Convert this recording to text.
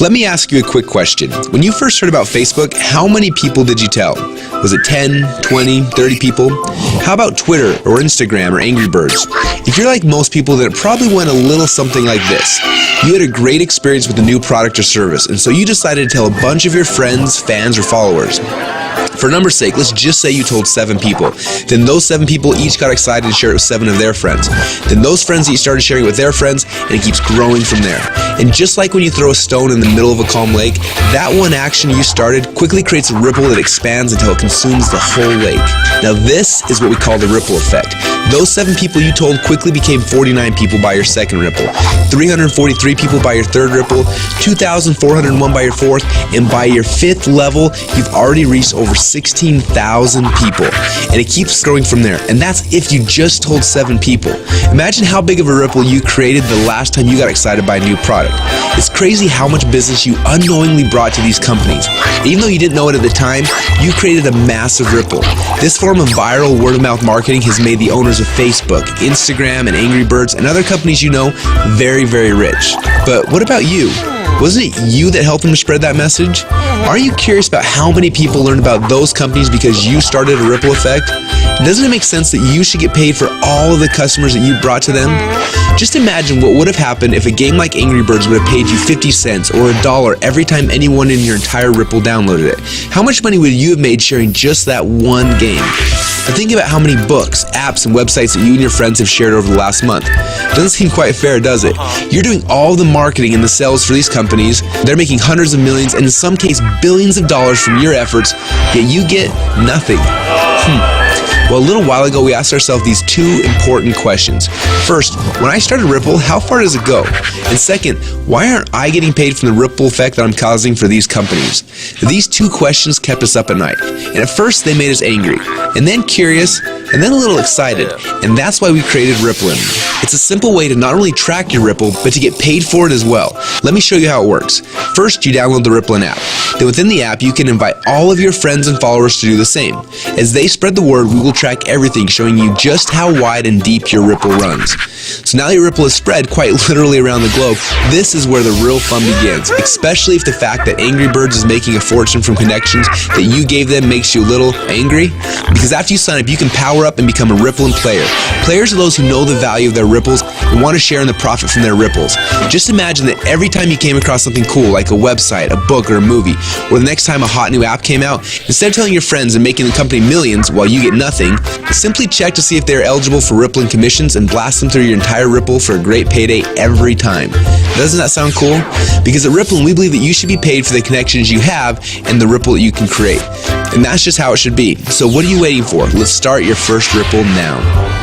Let me ask you a quick question. When you first heard about Facebook, how many people did you tell? Was it 10, 20, 30 people? How about Twitter or Instagram or Angry Birds? If you're like most people, then it probably went a little something like this. You had a great experience with a new product or service, and so you decided to tell a bunch of your friends, fans, or followers. For number's sake, let's just say you told 7 people. Then those 7 people each got excited and shared it with 7 of their friends. Then those friends each started sharing it with their friends, and it keeps growing from there. And just like when you throw a stone in the middle of a calm lake, that one action you started quickly creates a ripple that expands until it consumes the whole lake. Now this is what we call the ripple effect. Those 7 people you told quickly became 49 people by your second ripple, 343 people by your third ripple, 2,401 by your fourth, and by your 5th level, you've already reached over 16,000 people. And it keeps growing from there. And that's if you just told 7 people. Imagine how big of a ripple you created the last time you got excited by a new product. It's crazy how much business you unknowingly brought to these companies. Even though you didn't know it at the time, you created a massive ripple. This form of viral word-of-mouth marketing has made the owners of Facebook, Instagram, and Angry Birds, and other companies you know very, very rich. But what about you? Wasn't it you that helped them spread that message? Aren't you curious about how many people learned about those companies because you started a ripple effect? Doesn't it make sense that you should get paid for all of the customers that you brought to them? Just imagine what would have happened if a game like Angry Birds would have paid you 50 cents or $1 every time anyone in your entire Ripple downloaded it. How much money would you have made sharing just that one game? And think about how many books, apps, and websites that you and your friends have shared over the last month. Doesn't seem quite fair, does it? You're doing all the marketing and the sales for these companies. They're making hundreds of millions and in some cases billions of dollars from your efforts, yet you get nothing. Well, a little while ago, we asked ourselves these 2 important questions. First, when I started Ripple, how far does it go? And second, why aren't I getting paid from the ripple effect that I'm causing for these companies? These 2 questions kept us up at night. And at first, they made us angry, and then curious, and then a little excited. And that's why we created Rippln. It's a simple way to not only track your Ripple, but to get paid for it as well. Let me show you how it works. First, you download the Rippln app. Then within the app, you can invite all of your friends and followers to do the same. As they spread the word, we will track everything, showing you just how wide and deep your Ripple runs. So now your Ripple is spread quite literally around the globe. This is where the real fun begins, especially if the fact that Angry Birds is making a fortune from connections that you gave them makes you a little angry. Because after you sign up, you can power up and become a Rippln player. Players are those who know the value of their ripples and want to share in the profit from their ripples. Just imagine that every time you came across something cool, like a website, a book, or a movie, or the next time a hot new app came out, instead of telling your friends and making the company millions while you get nothing, simply check to see if they're eligible for Rippln commissions and blast them through your entire Ripple for a great payday every time. Doesn't that sound cool? Because at Rippln, we believe that you should be paid for the connections you have and the ripple that you can create. And that's just how it should be. So what are you waiting for? Let's start your first Ripple now.